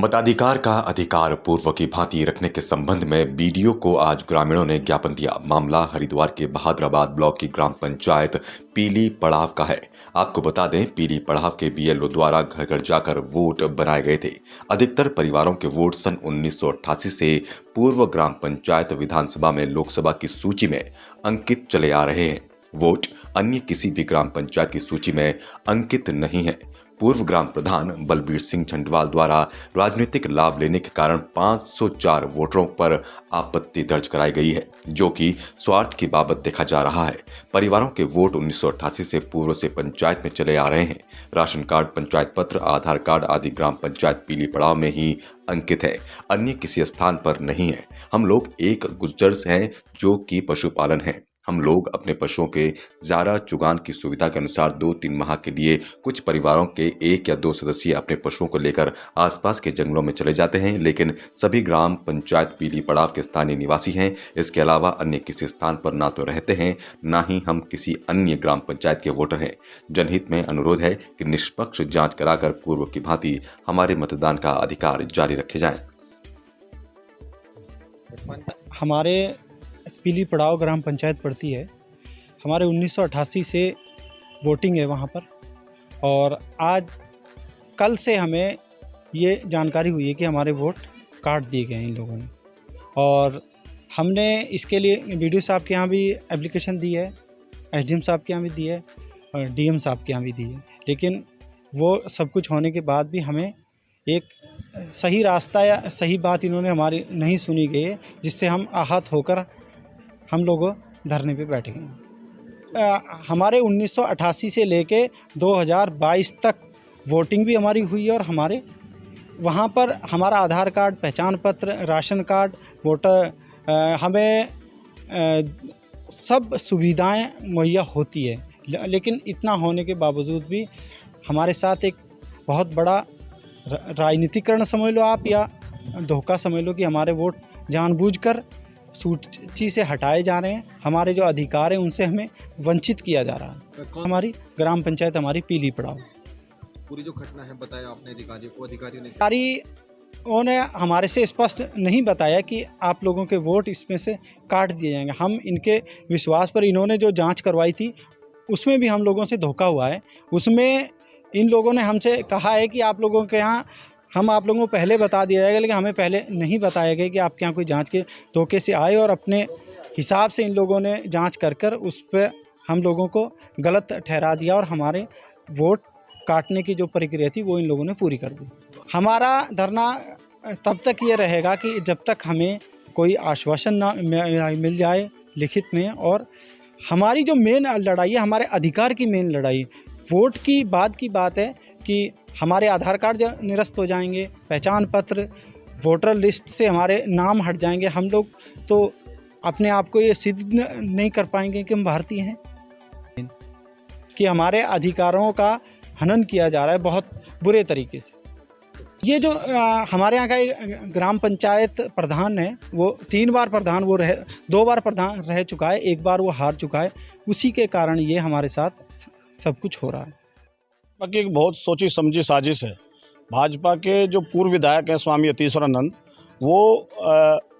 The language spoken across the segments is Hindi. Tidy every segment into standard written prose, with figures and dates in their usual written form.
मताधिकार का अधिकार पूर्व की भांति रखने के संबंध में बीडीओ को आज ग्रामीणों ने ज्ञापन दिया। मामला हरिद्वार के बहादुराबाद ब्लॉक की ग्राम पंचायत पीली पड़ाव का है। आपको बता दें, पीली पड़ाव के बीएलओ द्वारा घर घर जाकर वोट बनाए गए थे। अधिकतर परिवारों के वोट सन 1988 से पूर्व ग्राम पंचायत विधानसभा में लोकसभा की सूची में अंकित चले आ रहे हैं। वोट अन्य किसी भी ग्राम पंचायत की सूची में अंकित नहीं है। पूर्व ग्राम प्रधान बलबीर सिंह छंटवाल द्वारा राजनीतिक लाभ लेने के कारण 504 वोटरों पर आपत्ति दर्ज कराई गई है, जो कि स्वार्थ की बाबत देखा जा रहा है। परिवारों के वोट 1988 से पूर्व से पंचायत में चले आ रहे हैं। राशन कार्ड, पंचायत पत्र, आधार कार्ड आदि ग्राम पंचायत पीली पड़ाव में ही अंकित है, अन्य किसी स्थान पर नहीं है। हम लोग एक गुर्जर हैं जो कि पशुपालन है। हम लोग अपने पशुओं के चारा चुगान की सुविधा के अनुसार 2-3 माह के लिए कुछ परिवारों के 1 या 2 सदस्य अपने पशुओं को लेकर आसपास के जंगलों में चले जाते हैं, लेकिन सभी ग्राम पंचायत पीली पड़ाव के स्थानीय निवासी हैं। इसके अलावा अन्य किसी स्थान पर ना तो रहते हैं, ना ही हम किसी अन्य ग्राम पंचायत के वोटर हैं। जनहित में अनुरोध है कि निष्पक्ष जाँच कराकर पूर्व की भांति हमारे मतदान का अधिकार जारी रखे जाएं। हमारे पीली पड़ाव ग्राम पंचायत पड़ती है। हमारे 1988 से वोटिंग है वहाँ पर, और आज कल से हमें ये जानकारी हुई है कि हमारे वोट काट दिए गए हैं इन लोगों ने। और हमने इसके लिए बीडीओ साहब के यहाँ भी एप्लीकेशन दी है, एसडीएम साहब के यहाँ भी दी है और डीएम साहब के यहाँ भी दी है। लेकिन वो सब कुछ होने के बाद भी हमें एक सही रास्ता या सही बात इन्होंने हमारी नहीं सुनी गई है, जिससे हम आहत होकर हम लोग धरने पे बैठ गए। हमारे 1988 से लेके 2022 तक वोटिंग भी हमारी हुई है, और हमारे वहाँ पर हमारा आधार कार्ड, पहचान पत्र, राशन कार्ड, वोटर हमें सब सुविधाएं मुहैया होती है। लेकिन इतना होने के बावजूद भी हमारे साथ एक बहुत बड़ा राजनीतिकरण समझ लो आप, या धोखा समझ लो, कि हमारे वोट जानबूझकर सूची से हटाए जा रहे हैं। हमारे जो अधिकार हैं उनसे हमें वंचित किया जा रहा है। हमारी ग्राम पंचायत हमारी पीली पड़ाव। पूरी जो घटना है बताया आपने अधिकारियों ने हमारे से स्पष्ट नहीं बताया कि आप लोगों के वोट इसमें से काट दिए जाएंगे। हम इनके विश्वास पर इन्होंने जो जांच करवाई थी उसमें भी हम लोगों से धोखा हुआ है। उसमें इन लोगों ने हमसे कहा है कि आप लोगों के यहाँ हम आप लोगों को पहले बता दिया जाएगा, लेकिन हमें पहले नहीं बताया गया कि आपके यहाँ कोई जांच के धोखे से आए, और अपने हिसाब से इन लोगों ने जांच कर उस पर हम लोगों को गलत ठहरा दिया, और हमारे वोट काटने की जो प्रक्रिया थी वो इन लोगों ने पूरी कर दी। हमारा धरना तब तक ये रहेगा कि जब तक हमें कोई आश्वासन ना मिल जाए लिखित में, और हमारी जो मेन लड़ाई है, हमारे अधिकार की मेन लड़ाई, वोट की बाद की बात है कि हमारे आधार कार्ड निरस्त हो जाएंगे, पहचान पत्र, वोटर लिस्ट से हमारे नाम हट जाएंगे। हम लोग तो अपने आप को ये सिद्ध नहीं कर पाएंगे कि हम भारतीय हैं। कि हमारे अधिकारों का हनन किया जा रहा है बहुत बुरे तरीके से। ये जो हमारे यहाँ का ग्राम पंचायत प्रधान है, वो 3 बार प्रधान वो 2 बार प्रधान रह चुका है, 1 बार वो हार चुका है। उसी के कारण ये हमारे साथ सब कुछ हो रहा है। बाकी एक बहुत सोची समझी साजिश है। भाजपा के जो पूर्व विधायक हैं स्वामी यतीश्वरानंद, वो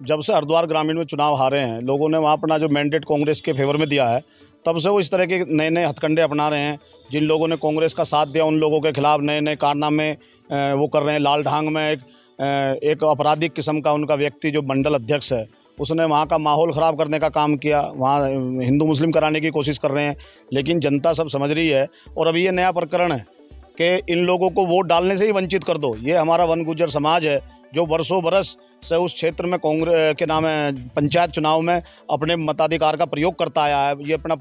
जब से हरिद्वार ग्रामीण में चुनाव हारे हैं, लोगों ने वहाँ अपना जो मैंडेट कांग्रेस के फेवर में दिया है, तब से वो इस तरह के नए नए हथकंडे अपना रहे हैं। जिन लोगों ने कांग्रेस का साथ दिया उन लोगों के खिलाफ नए नए कारनामे वो कर रहे हैं। लाल ढांग में एक आपराधिक किस्म का उनका व्यक्ति जो मंडल अध्यक्ष है, उसने वहाँ का माहौल ख़राब करने का काम किया, वहाँ हिंदू मुस्लिम कराने की कोशिश कर रहे हैं। लेकिन जनता सब समझ रही है, और अभी ये नया प्रकरण है कि इन लोगों को वोट डालने से ही वंचित कर दो। ये हमारा वन गुर्जर समाज है जो बरसों बरस से उस क्षेत्र में कांग्रेस के नाम है पंचायत चुनाव में अपने मताधिकार का प्रयोग करता आया है। ये अपना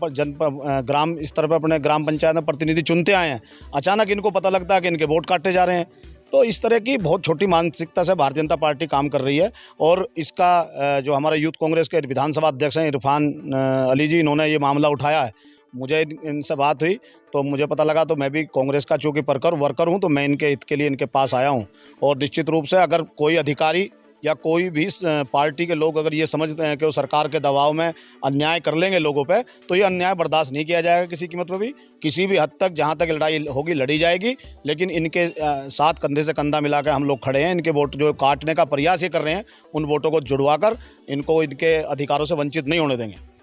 ग्राम स्तर पर अपने ग्राम पंचायत में प्रतिनिधि चुनते आए हैं। अचानक इनको पता लगता है कि इनके वोट काटे जा रहे हैं। तो इस तरह की बहुत छोटी मानसिकता से भारतीय जनता पार्टी काम कर रही है, और इसका जो हमारा यूथ कांग्रेस के विधानसभा अध्यक्ष हैं इरफान अली जी, इन्होंने ये मामला उठाया है। मुझे इनसे बात हुई तो मुझे पता लगा, तो मैं भी कांग्रेस का चूँकि वर्कर हूँ, तो मैं इनके हित के लिए इनके पास आया हूँ। और निश्चित रूप से अगर कोई अधिकारी या कोई भी पार्टी के लोग अगर ये समझते हैं कि वो सरकार के दबाव में अन्याय कर लेंगे लोगों पे, तो ये अन्याय बर्दाश्त नहीं किया जाएगा किसी कीमत पर भी। किसी भी हद तक जहाँ तक लड़ाई होगी लड़ी जाएगी, लेकिन इनके साथ कंधे से कंधा मिला कर हम लोग खड़े हैं। इनके वोट जो काटने का प्रयास ये कर रहे हैं, उन वोटों को जुड़वा कर इनको इनके अधिकारों से वंचित नहीं होने देंगे।